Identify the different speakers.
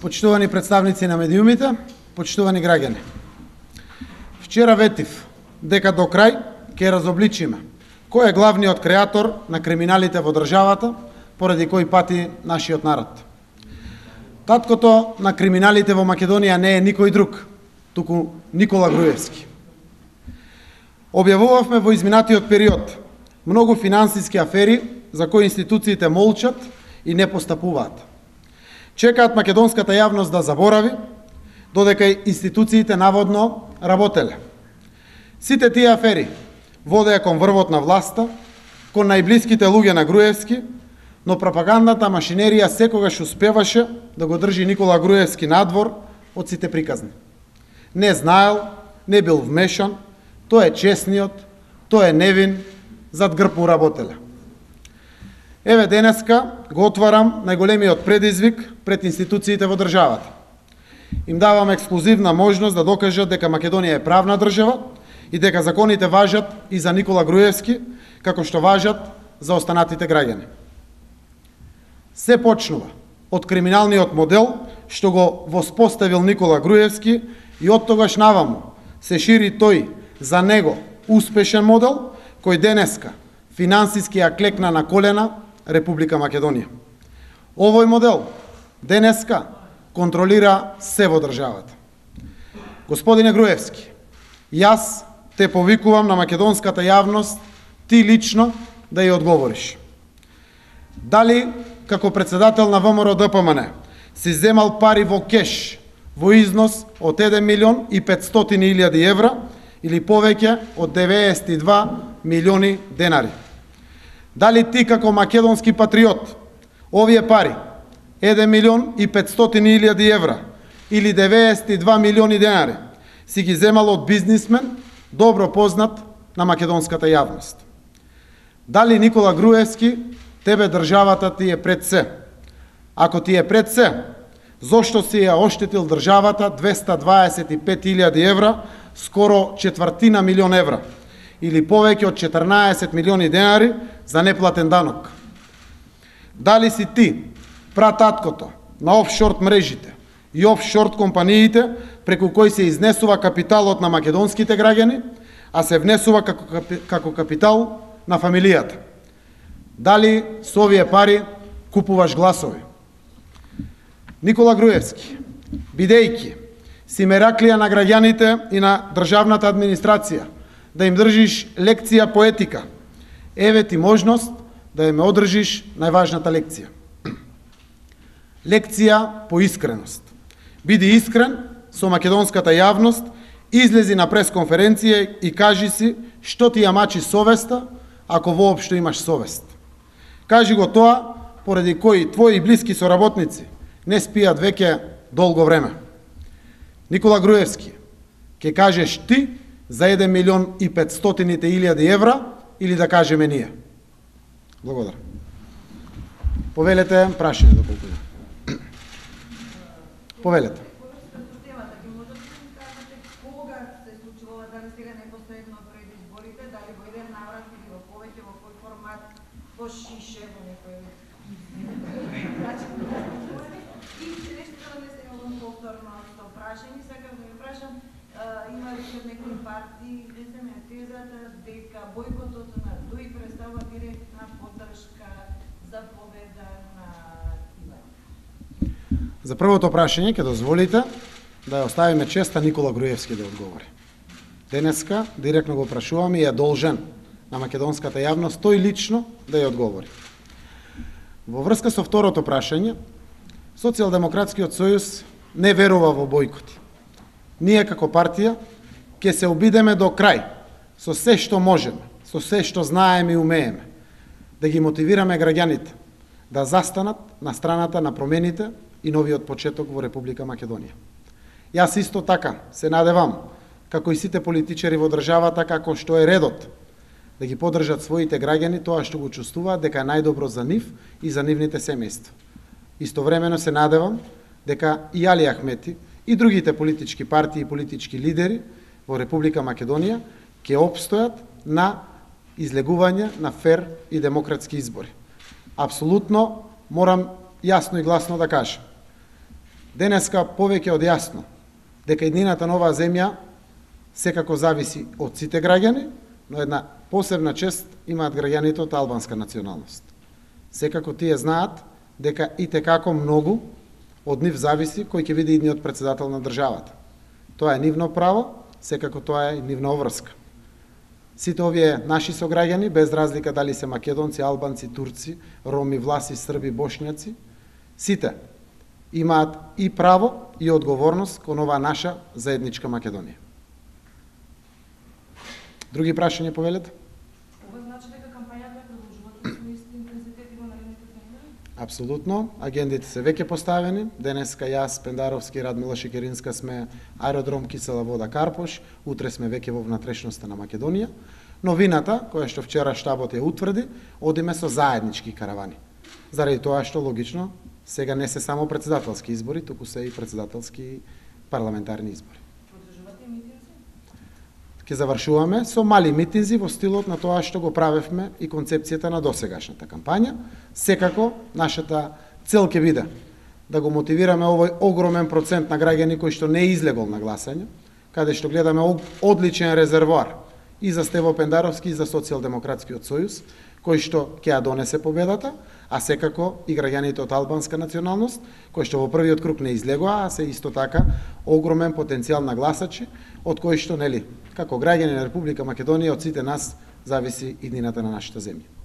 Speaker 1: Почитувани представници на медиумите, почитувани граѓани. Вчера ветив дека до крај ќе разобличиме кој е главниот креатор на криминалите во државата, поради кој пати нашиот народ. Таткото на криминалите во Македонија не е никој друг, туку Никола Груевски. Објавувавме во изминатиот период многу финансиски афери за кои институциите молчат и не постапуваат. Чекаат македонската јавност да заборави, додека институциите наводно работеле. Сите тие афери водеа кон врвот на власта, кон најблиските луѓе на Груевски, но пропагандната машинерија секогаш успеваше да го држи Никола Груевски надвор од сите приказни. Не знаел, не бил вмешан, тој е честниот, тој е невин, зад грб му работеле. Еве денеска го отварам најголемиот предизвик пред институциите во државата. Им давам ексклузивна можност да докажат дека Македонија е правна држава и дека законите важат и за Никола Груевски, како што важат за останатите граѓани. Се почнува од криминалниот модел што го воспоставил Никола Груевски и од тогаш наваму се шири тој за него успешен модел кој денеска финансиски ја клекна на колена Република Македонија. Овој модел денеска контролира се во државата. Господине Груевски, јас те повикувам на македонската јавност, ти лично да ја одговориш. Дали како председател на ВМРО ДПМН си земал пари во кеш во износ од 1.500.000 евра или повеќе од 92 милиони денари? Дали ти како македонски патриот овие пари 1.500.000 евра или 92 милиони денари си ги земал од бизнисмен добро познат на македонската јавност? Дали Никола Груевски тебе државата ти е пред се? Ако ти е пред се, зошто си ја оштетил државата 225.000 евра, скоро четвртина милион евра, или повеќе од 14 милиони денари за неплатен данок? Дали си ти прататкото на офшорт мрежите и офшорт компаниите преку кои се изнесува капиталот на македонските граѓани, а се внесува како капитал на фамилијата? Дали со овие пари купуваш гласови? Никола Груевски, бидејќи си мераклија на граѓаните и на државната администрација, да им држиш лекција по етика, еве ти можност да ја ме одржиш најважната лекција. Лекција по искреност. Биди искрен со македонската јавност, излези на пресконференција и кажи си што ти ја мачи совеста, ако воопшто имаш совест. Кажи го тоа поради кои твои блиски соработници не спијат веќе долго време. Никола Груевски, ќе кажеш ти за 1.500.000 евра или да кажеме ние? Благодарам. Повелете прашање доколку. Повелете.
Speaker 2: Има ли некои партии где се ме тезата дека бојкотот на ДОИ представува директна поддршка за победа на Иван?
Speaker 1: За првото прашање ќе дозволите да ја оставиме честа Никола Груевски да одговори. Денеска директно го прашуваме и е должен на македонската јавност тој лично да ја одговори. Во врска со второто прашање, Социјалдемократскиот сојуз не верува во бојкоти. Ние како партија ќе се обидеме до крај со се што можеме, со се што знаеме и умееме, да ги мотивираме граѓаните да застанат на страната на промените и новиот почеток во Република Македонија. Јас исто така се надевам, како и сите политичари во државата, како што е редот, да ги поддржат своите граѓани тоа што го чувствуваат дека е најдобро за нив и за нивните семејства. Истовремено се надевам дека и Али Ахмети и другите политички партии и политички лидери во Република Македонија ќе опстојат на излегување на фер и демократски избори. Апсолутно морам јасно и гласно да кажам. Денеска повеќе од јасно дека иднината на оваа земја секако зависи од сите граѓани, но една посебна чест имаат граѓаните од албанска националност. Секако тие знаат дека и текако многу од нив зависи кој ќе биде идниот председател на државата. Тоа е нивно право, секако тоа е и нивна обврска. Сите овие наши сограѓани, без разлика дали се македонци, албанци, турци, роми, власи, срби, бошњаци, сите имаат и право и одговорност кон оваа наша заедничка Македонија. Други прашања повелете?
Speaker 3: Ова значи дека кампањата продолжува со исти интензитет и во наредните времена?
Speaker 1: Апсолутно, агендите се веќе поставени. Денеска јас, Пендаровски, Радмила Шекеринска сме аеродром Кисела вода Карпош, утре сме веќе во внатрешноста на Македонија. Новината, која што вчера штабот ја утврди, одиме со заеднички каравани. Заради тоа што логично, сега не се само председателски избори, туку се и председателски парламентарни избори.
Speaker 3: Продолжувате и митинзи?
Speaker 1: Ќе завршуваме со мали митинзи во стилот на тоа што го правевме и концепцијата на досегашната кампања. Секако, нашата цел ќе биде да го мотивираме овој огромен процент на граѓани кој што не излегол на гласање, каде што гледаме одличен резервоар и за Стево Пендаровски и за Социјалдемократскиот сојуз, кој што ќе ја донесе победата, а секако и граѓаните од албанска националност, кои што во првиот круг не излегоа, а се исто така огромен потенцијал на гласачи, од кои што, нели, како граѓани на Република Македонија, од сите нас зависи иднината на нашата земја.